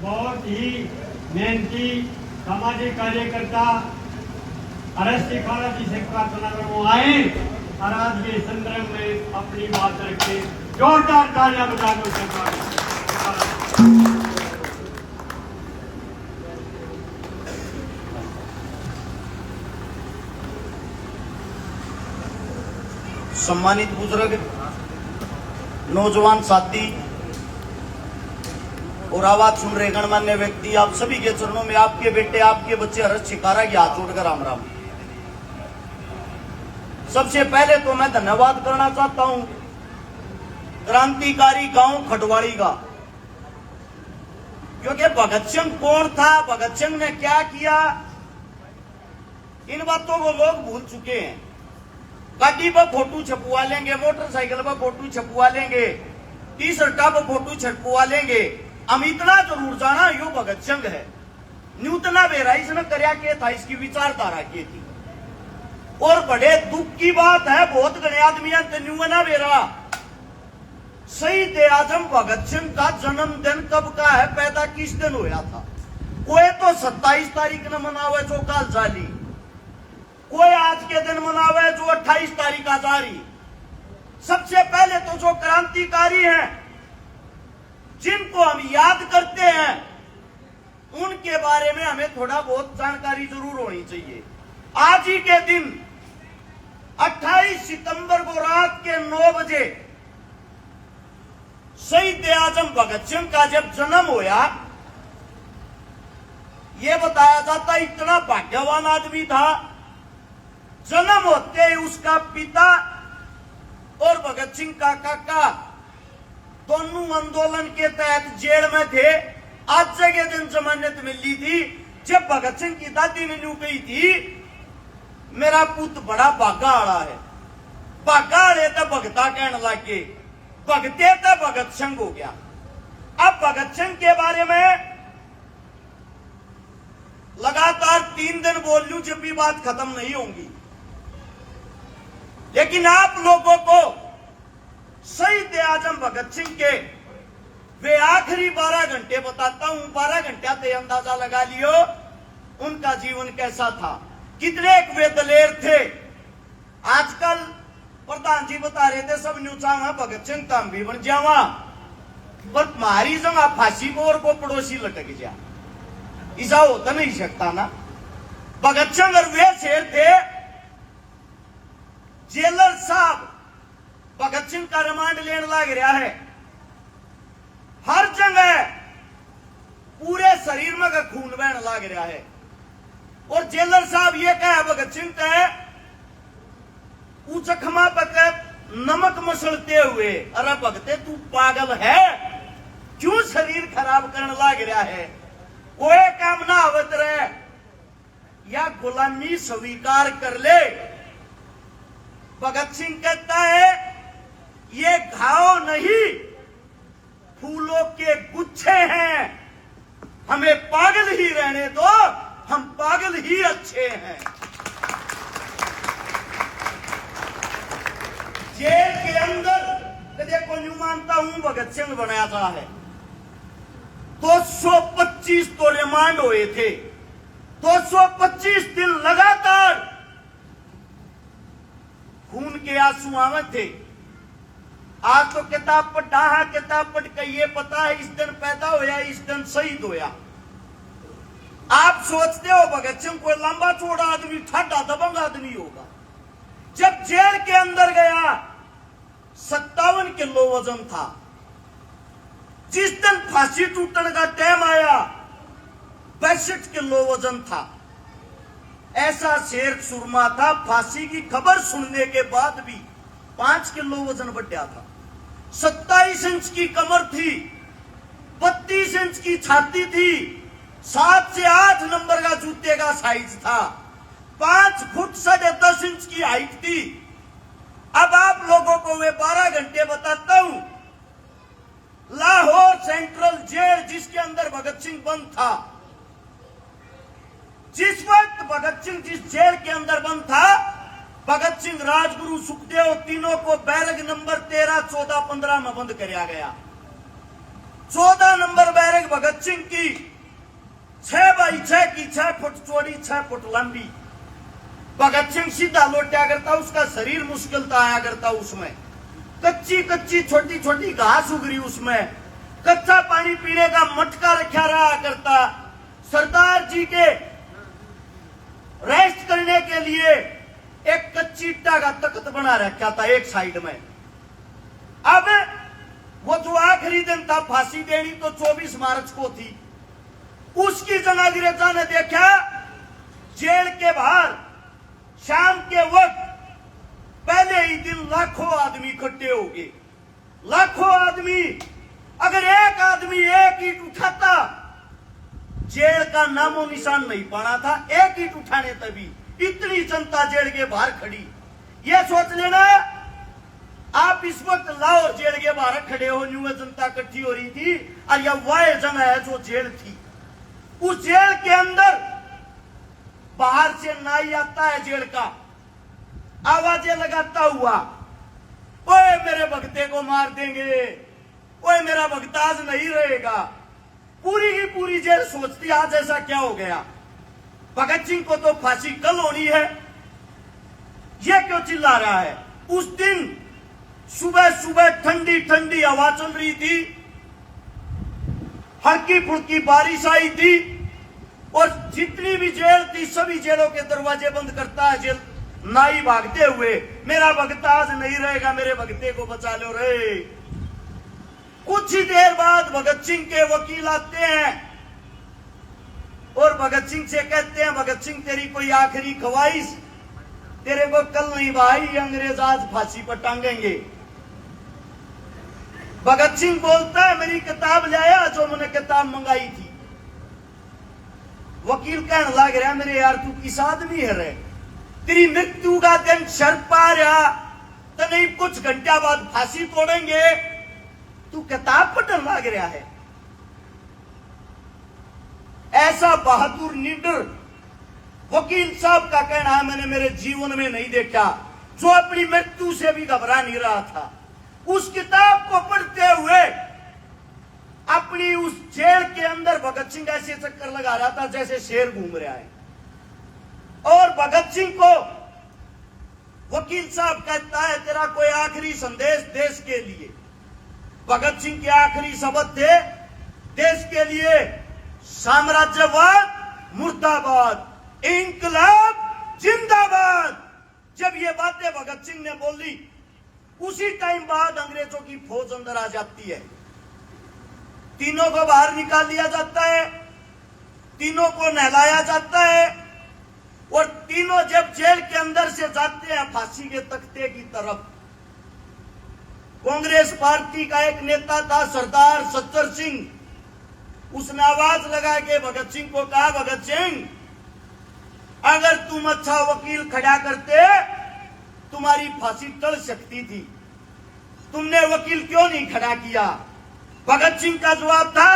बहुत ही मेहनती सामाजिक कार्यकर्ता अरस शिखारा जी से प्रार्थना कर वो आए और आज के संदर्भ में अपनी बात रखे। जोरदार तालियां बजा दो सरकार। सम्मानित बुजुर्ग, नौजवान साथी और आवाज सुन रहे गणमान्य व्यक्ति, आप सभी के चरणों में आपके बेटे, आपके बच्चे हर्ष शिखारा के हाथ जोड़कर राम राम। सबसे पहले तो मैं धन्यवाद करना चाहता हूं क्रांतिकारी गांव खटवाड़ी का, क्योंकि भगत सिंह कौन था, भगत सिंह ने क्या किया, इन बातों को लोग भूल चुके हैं। गाड़ी पर फोटो छपवा लेंगे, मोटरसाइकिल पर फोटो छपवा लेंगे, टी शर्ट पर फोटो छपवा लेंगे। हम इतना जरूर जाना यो भगत सिंह है। न्यूतना बेरा इसने करया के था, इसकी विचारधारा की थी। और बड़े दुख की बात है, बहुत गणे आदमी न्यूना बेरा शहीद आजम भगत सिंह का जन्मदिन कब का है, पैदा किस दिन हुआ था। कोई तो 27 तारीख ने मनावे जो काल जाली, कोई आज के दिन मनावे जो 28 तारीख आ जारी। सबसे पहले तो जो क्रांतिकारी हैं, जिनको हम याद करते हैं, उनके बारे में हमें थोड़ा बहुत जानकारी जरूर होनी चाहिए। आज ही के दिन 28 सितंबर को रात के 9 बजे शहीद आजम भगत सिंह का जब जन्म हुआ, यह बताया जाता इतना भाग्यवान आदमी था। जन्म होते ही उसका पिता और भगत सिंह का काका दोनों आंदोलन के तहत जेल में थे। आज के दिन जमानत मिली थी। जब भगत सिंह की दादी ने न्यू कही थी, मेरा पुत्र बड़ा भागा आड़ा है, भागा आड़े तो भगता कहने लगे, भगते तो भगत सिंह हो गया। अब भगत सिंह के बारे में लगातार 3 दिन बोल लूं, जब भी बात खत्म नहीं होगी। लेकिन आप लोगों को शहीद आजम भगत सिंह के वे आखिरी 12 घंटे बताता हूं। 12 घंटे से अंदाजा लगा लियो उनका जीवन कैसा था, कितने वे दलेर थे। आजकल प्रधान जी बता रहे थे सब न्यू चाह भगत सिंह काम भी बन जावा, पर मारी जगह फांसी को और को पड़ोसी लटक जा, ऐसा होता नहीं सकता ना। भगत सिंह और वे शेर थे। जेलर साहब भगत सिंह का रिमांड लेने लग रहा है, हर जगह पूरे शरीर में का खून बहने लग रहा है। और जेलर साहब ये कहे भगत सिंह कहे चखमा पक नमक मसलते हुए, अरे भगते तू पागल है, क्यों शरीर खराब करने लग रहा है, कोई काम ना आवत रहे, या गुलामी स्वीकार कर ले। भगत सिंह कहता है ये घाव नहीं, फूलों के गुच्छे हैं, हमें पागल ही रहने दो, हम पागल ही अच्छे हैं। जेल के अंदर देखो न्यू मानता हूं भगत सिंह बनाया था है। 225 तो रिमांड हुए थे, 225 दिन लगातार खून के आंसू आवे थे। आज तो किताब पढ़ा है, किताब पढ़ के ये पता है इस दिन पैदा होया, इस दिन शहीद होया। आप सोचते हो भगत सिंह कोई लंबा चौड़ा आदमी, ठाडा दबंग आदमी होगा। जब जेल के अंदर गया 57 किलो वजन था। जिस दिन फांसी टूटने का टाइम आया 62 किलो वजन था। ऐसा शेर सुरमा था, फांसी की खबर सुनने के बाद भी 5 किलो वजन बढ़ा था। 27 इंच की कमर थी, 32 इंच की छाती थी, 7 से 8 नंबर का जूते का साइज था, 5 फुट 10.5 इंच की हाइट थी। अब आप लोगों को मैं 12 घंटे बताता हूं। लाहौर सेंट्रल जेल जिसके अंदर भगत सिंह बंद था, जिस वक्त भगत सिंह जिस जेल के अंदर बंद था, भगत सिंह, राजगुरु, सुखदेव तीनों को बैरक नंबर 13, 14, 15 में बंद कराया गया। 14 नंबर बैरक भगत सिंह की 6x6 की 6 फुट चौड़ी 6 फुट लंबी। भगत सिंह सीधा लौटा करता, उसका शरीर मुश्किलता आया करता, उसमें कच्ची कच्ची छोटी छोटी घास उगरी, उसमें कच्चा पानी पीने का मटका रखा रहा करता। सरदार जी के रेस्ट करने के लिए एक कच्ची ईंटा का तख्त बना रखा था एक साइड में। अब वो जो आखिरी दिन था, फांसी देनी तो 24 मार्च को थी, उसकी जगह अंग्रेजा ने देखा जेल के बाहर शाम के वक्त पहले ही दिन लाखों आदमी इकट्ठे हो गए। लाखों आदमी, अगर एक आदमी एक ईंट उठाता, जेल का नामो निशान नहीं पाना था। एक ईंट उठाने तभी इतनी जनता जेल के बाहर खड़ी। ये सोच लेना, आप इस वक्त लाहौर जेल के बाहर खड़े हो, न्यू जनता इकट्ठी हो रही थी, और यह वह जगह है जो जेल थी। उस जेल के अंदर बाहर से नाई आता है जेल का, आवाजें लगाता हुआ, ओए मेरे भगते को मार देंगे, ओए मेरा भगता आज नहीं रहेगा। पूरी की पूरी जेल सोचती आज ऐसा क्या हो गया, भगत सिंह को तो फांसी कल होनी है, ये क्यों चिल्ला रहा है। उस दिन सुबह सुबह ठंडी ठंडी हवा चल रही थी, हल्की फुल्की बारिश आई थी, और जितनी भी जेल थी सभी जेलों के दरवाजे बंद करता है जेल नाई भागते हुए, मेरा भगता आज नहीं रहेगा, मेरे भगते को बचा लो रे। कुछ ही देर बाद भगत सिंह के वकील आते हैं और भगत सिंह से कहते हैं, भगत सिंह तेरी कोई आखिरी ख्वाहिश, तेरे को कल नहीं भाई अंग्रेज आज फांसी पर टांगेंगे। भगत सिंह बोलता है मेरी किताब लाया जो मैंने किताब मंगाई थी। वकील कहने लग रहा मेरे यार तू किस आदमी है रे, तेरी मृत्यु का दिन शर्त पा रहा तो नहीं कुछ घंटा बाद फांसी तोड़ेंगे, तू किताब पढ़ने लग रहा है। ऐसा बहादुर निडर वकील साहब का कहना है मैंने मेरे जीवन में नहीं देखा, जो अपनी मृत्यु से भी घबरा नहीं रहा था। उस किताब को पढ़ते हुए अपनी उस जेल के अंदर भगत सिंह ऐसे चक्कर लगा रहा था जैसे शेर घूम रहा है। और भगत सिंह को वकील साहब कहता है तेरा कोई आखिरी संदेश देश के लिए। भगत सिंह के आखिरी शब्द थे देश के लिए साम्राज्यवाद मुर्दाबाद, इंकलाब जिंदाबाद। जब ये बातें भगत सिंह ने बोली उसी टाइम बाद अंग्रेजों की फौज अंदर आ जाती है, तीनों को बाहर निकाल लिया जाता है, तीनों को नहलाया जाता है, और तीनों जब जेल के अंदर से जाते हैं फांसी के तख्ते की तरफ, कांग्रेस पार्टी का एक नेता था सरदार सत्तर सिंह, उसने आवाज लगा के भगत सिंह को कहा भगत सिंह अगर तुम अच्छा वकील खड़ा करते तुम्हारी फांसी टल सकती थी, तुमने वकील क्यों नहीं खड़ा किया। भगत सिंह का जवाब था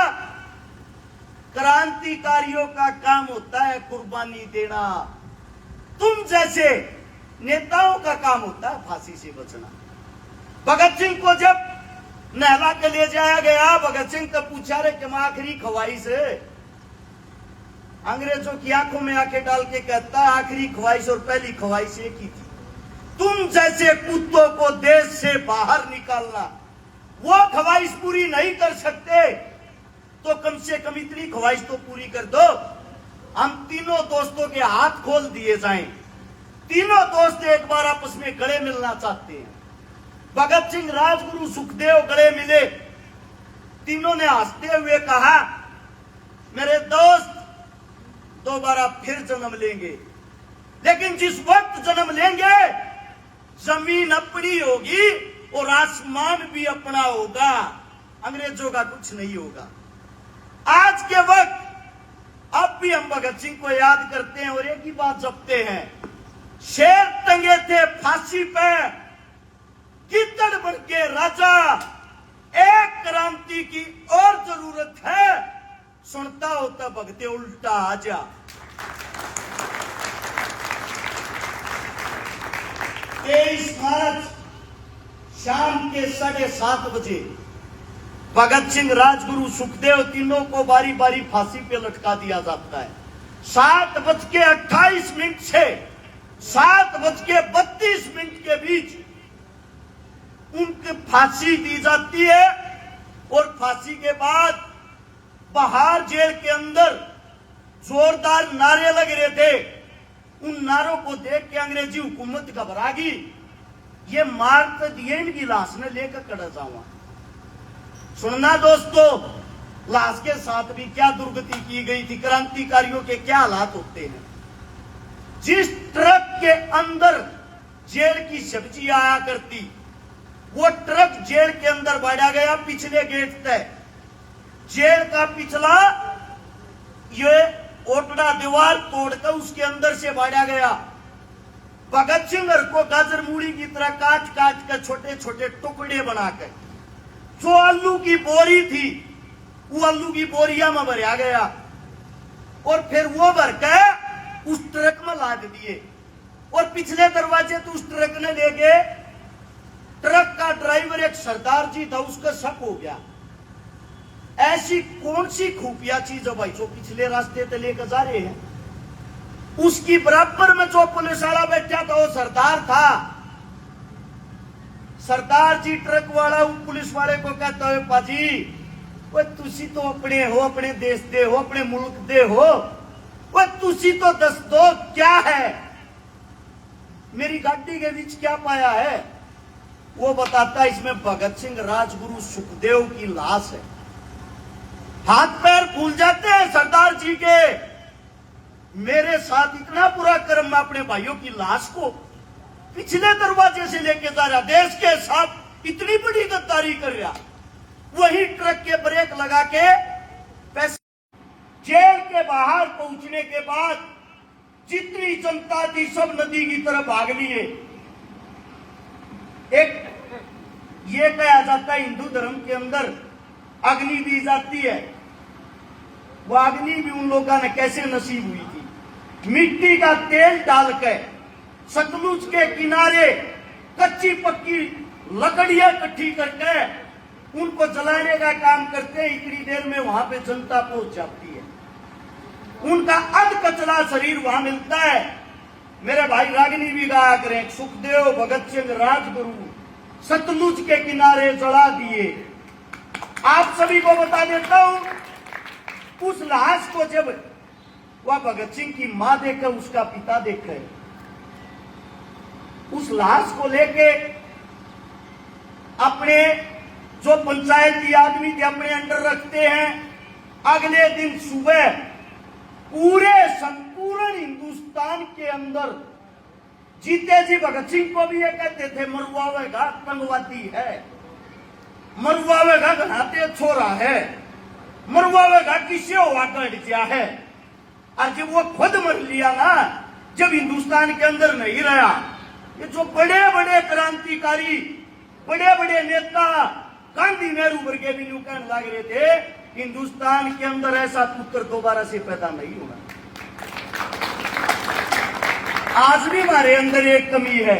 क्रांतिकारियों का काम होता है कुर्बानी देना, तुम जैसे नेताओं का काम होता है फांसी से बचना। भगत सिंह को जब नहला के ले जाया गया, भगत सिंह तब पूछा रे कि आखिरी ख्वाहिश है। अंग्रेजों की आंखों में आंखें डाल के कहता है आखिरी ख्वाहिश और पहली ख्वाहिश एक ही थी, तुम जैसे कुत्तों को देश से बाहर निकालना। वो ख्वाहिश पूरी नहीं कर सकते तो कम से कम इतनी ख्वाहिश तो पूरी कर दो, हम तीनों दोस्तों के हाथ खोल दिए जाएं। तीनों दोस्त एक बार आपस में गले मिलना चाहते हैं। भगत सिंह, राजगुरु, सुखदेव गले मिले, तीनों ने हंसते हुए कहा मेरे दोस्त दोबारा फिर जन्म लेंगे, लेकिन जिस वक्त जन्म लेंगे जमीन अपनी होगी और आसमान भी अपना होगा, अंग्रेजों का कुछ नहीं होगा। आज के वक्त अब भी हम भगत सिंह को याद करते हैं और एक ही बात जपते हैं, शेर टंगे थे फांसी पे, गिद्दड़ बन के राजा, एक क्रांति की और जरूरत है, सुनता होता भगते उल्टा आजा। 23 मार्च शाम के 7:30 बजे भगत सिंह, राजगुरु, सुखदेव, तीनों को बारी बारी फांसी पे लटका दिया जाता है। 7:28 से 7:32 के बीच उनकी फांसी दी जाती है और फांसी के बाद बाहर जेल के अंदर जोरदार नारे लग रहे थे। उन नारों को देख के अंग्रेजी हुकूमत घबरा गई। ये मार तो दिए, इनकी लाश ने लेकर कड़ा जाऊंगा। सुनना दोस्तों, लाश के साथ भी क्या दुर्गति की गई थी, क्रांतिकारियों के क्या हालात होते हैं। जिस ट्रक के अंदर जेल की सब्जी आया करती, वो ट्रक जेल के अंदर बढ़ा गया पिछले गेट तक। जेल का पिछला ये ओटड़ा दीवार तोड़कर उसके अंदर से बढ़ा गया। भगत सिंह को गाजर मूली की तरह काट काट कर छोटे छोटे टुकड़े बनाकर जो आलू की बोरी थी, वो आलू की बोरिया में भरा गया और फिर वो भर के उस ट्रक में लाद दिए। और पिछले दरवाजे तो उस ट्रक ने लेके, ट्रक का ड्राइवर एक सरदार जी था, उसका शक हो गया। ऐसी कौन सी खुफिया चीज है भाई जो पिछले रास्ते से लेकर जा रहे हैं। उसकी बराबर में जो पुलिस वाला बैठा था वो सरदार था। सरदार जी ट्रक वाला पुलिस वाले को कहता है, पाजी वो तुसी तो अपने हो, अपने देश दे हो, अपने मुल्क दे हो, वो तुसी तो दस दो क्या है, मेरी गाड़ी के बीच क्या पाया है। वो बताता है इसमें भगत सिंह, राजगुरु, सुखदेव की लाश है। हाथ पैर फूल जाते हैं सरदार जी के। मेरे साथ इतना बुरा कर्म, मैं अपने भाइयों की लाश को पिछले दरवाजे से लेके जा रहा, देश के साथ इतनी बड़ी गद्दारी कर रहा। वही ट्रक के ब्रेक लगा के पैसे। जेल के बाहर पहुंचने के बाद जितनी जनता थी सब नदी की तरफ भाग लिए। एक ये कहा जाता है हिंदू धर्म के अंदर अग्नि दी जाती है। वो अग्नि भी उन लोगों ने कैसे नसीब हुई थी। मिट्टी का तेल डालकर सतलुज के किनारे कच्ची पक्की लकड़ियां इकट्ठी करके उनको जलाने का काम करते हैं। इतनी देर में वहां पे जनता पहुंच जाती है। उनका अध कचरा शरीर वहां मिलता है। मेरे भाई रागिनी भी गाया करें, सुखदेव, भगत सिंह, राजगुरु सतलुज के किनारे जला दिए। आप सभी को बता देता हूं, उस लाश को जब वह भगत सिंह की मां देखे, उसका पिता देखे, उस लाश को लेके अपने जो पंचायती आदमी थे अपने अंडर रखते हैं। अगले दिन सुबह पूरे संपूर्ण हिंदुस्तान के अंदर जीते जी भगत सिंह को भी ये कहते थे, मरुआवेगा आतंकवादी है, मरुआवेगा घनाते छोरा है, मरुआवेगा किसे हुआ गया है। और जब वो खुद मर लिया ना, जब हिंदुस्तान के अंदर नहीं रहा, ये जो बड़े बड़े क्रांतिकारी, बड़े बड़े नेता, गांधी, नेहरू वर्गे भी यूं कहने लग रहे थे, हिंदुस्तान के अंदर ऐसा पुत्र दोबारा से पैदा नहीं होना। आज भी हमारे अंदर एक कमी है,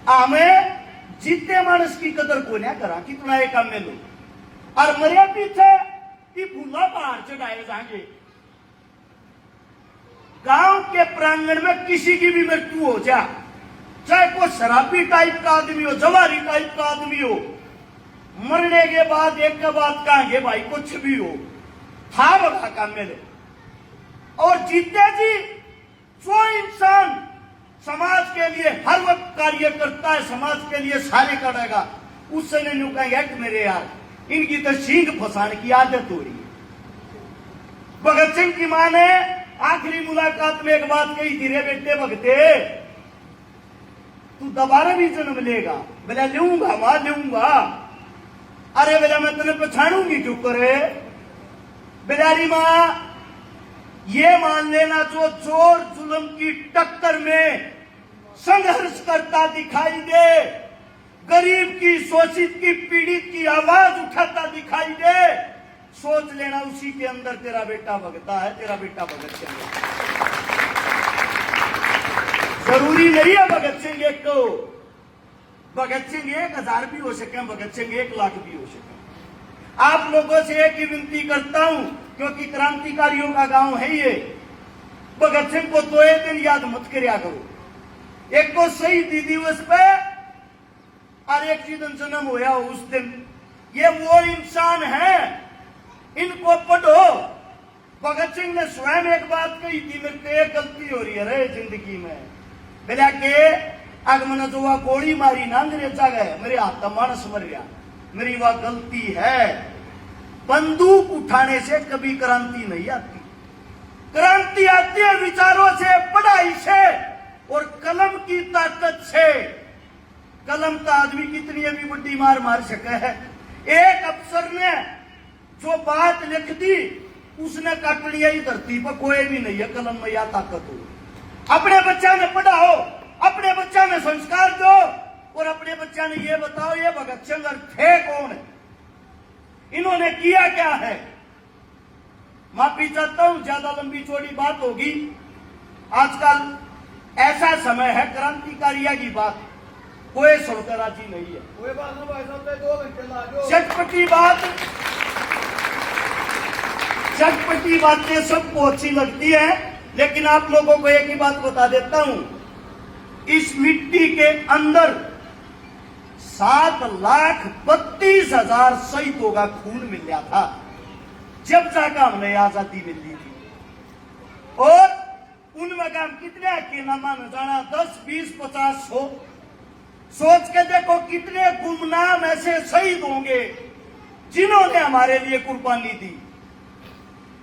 हमें जीते मानस की कदर को नहीं करा। कितना एक काम में लो और मरे पीछे कि फूला पहाड़ चढ़ाए जाएंगे। गांव के प्रांगण में किसी की भी मृत्यु हो जाए, चाहे कोई शराबी टाइप का आदमी हो, जवारी टाइप का आदमी हो, मरने के बाद एक के बाद कहेंगे भाई कुछ भी हो, था बगा काम मेरे। और जीते जी जो इंसान समाज के लिए हर वक्त कार्य करता है, समाज के लिए सारे करेगा, उससे नहीं कहेंगे मेरे यार इनकी तो सींग फंसाने की आदत हो रही है। भगत सिंह की मां ने आखिरी मुलाकात में एक बात कही थी, रे बेटे भगते तू दोबारा भी जन्म लेगा। बोला लूंगा मां लूंगा। अरे बोला मैं तुझे पछाड़ूंगी क्यों करे। बेचारी मां ये मान लेना, जो चोर जुल्म की टक्कर में संघर्ष करता दिखाई दे, गरीब की, शोषित की, पीड़ित की आवाज उठाता दिखाई दे, सोच लेना उसी के अंदर तेरा बेटा भगता है, तेरा बेटा भगत सिंह है। जरूरी नहीं है भगत सिंह एक को, भगत सिंह 1000 भी हो सके, भगत सिंह 1 लाख भी हो सके। आप लोगों से एक ही विनती करता हूं, क्योंकि क्रांतिकारियों का गांव है ये, भगत सिंह को 2 दिन याद मत करया करो। एक को शहीदी दिवस पे और एक जिस जन्म होया हो उस दिन। ये वो इंसान है, इनको पढ़ो। भगत सिंह ने स्वयं एक बात कही थी, मेरे को एक गलती हो रही है रे जिंदगी में, बोला के अग मैंने जो वह गोली मारी ना अंग्रेजा गए, मेरे हाथ का मानस मर गया, मेरी वह गलती है। बंदूक उठाने से कभी क्रांति नहीं आती, क्रांति आती है विचारों से, पढ़ाई से और कलम की ताकत से। कलम का आदमी कितनी भी बड़ी मार मार सके है। एक अफसर ने जो बात लिख दी उसने काट लिया ही धरती पर, कोई भी नहीं है कलम में या ताकत हो। अपने बच्चा ने पढ़ाओ, अपने बच्चा में संस्कार दो और अपने बच्चा ने ये बताओ ये भगत सिंह थे कौन है, इन्होंने किया क्या है। माफी चाहता हूं, ज्यादा लंबी चौड़ी बात होगी। आजकल ऐसा समय है, क्रांतिकारिया की बात कोई सुनकर राजी नहीं है। कोई बात ना भाई साहब, 2 घंटे ला दो। चटपटी बातें सबको अच्छी लगती है, लेकिन आप लोगों को एक ही बात बता देता हूं, इस मिट्टी के अंदर 7,32,000 शहीदों का खून मिल गया था जब जाकर हमने आजादी मिली थी। और उनमें का कितने अकेला मान जाना, 10, 20, 50, 100। सोच के देखो कितने गुमनाम ऐसे शहीद होंगे जिन्होंने हमारे लिए कुर्बानी दी।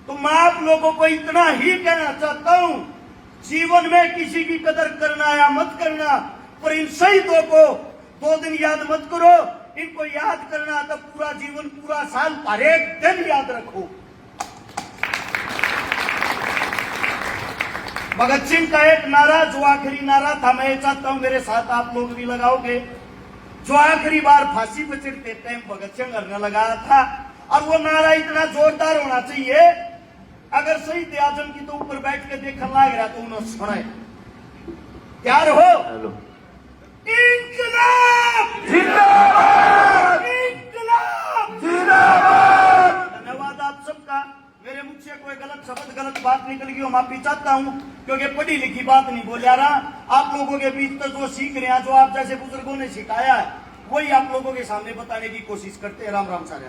तो मैं आप लोगों को इतना ही कहना चाहता हूं, जीवन में किसी की कदर करना या मत करना, पर इन शहीदों को 2 दिन याद मत करो, इनको याद करना तो पूरा जीवन, पूरा साल, हर एक दिन याद रखो। भगत सिंह का एक नारा, जो आखिरी नारा था, मैं चाहता हूं मेरे साथ आप लोग भी लगाओगे। जो आखिरी बार फांसी पर चढ़ते टाइम भगत सिंह ने लगाया था, और वो नारा इतना जोरदार होना चाहिए, अगर शहीद आजम की तो ऊपर बैठ के देखने लग रहा तो उन्होंने सुना। तैयार हो? इंकलाब जिंदाबाद, इंकलाब जिंदाबाद। धन्यवाद आप सबका। मेरे मुख से कोई गलत शब्द, गलत बात निकल गई हो, माफी चाहता हूं, क्योंकि पढ़ी लिखी बात नहीं बोला रहा। आप लोगों के बीच तो जो सीख रहे हैं, जो आप जैसे बुजुर्गों ने सिखाया है, वही आप लोगों के सामने बताने की कोशिश करते हैं। राम राम सारे।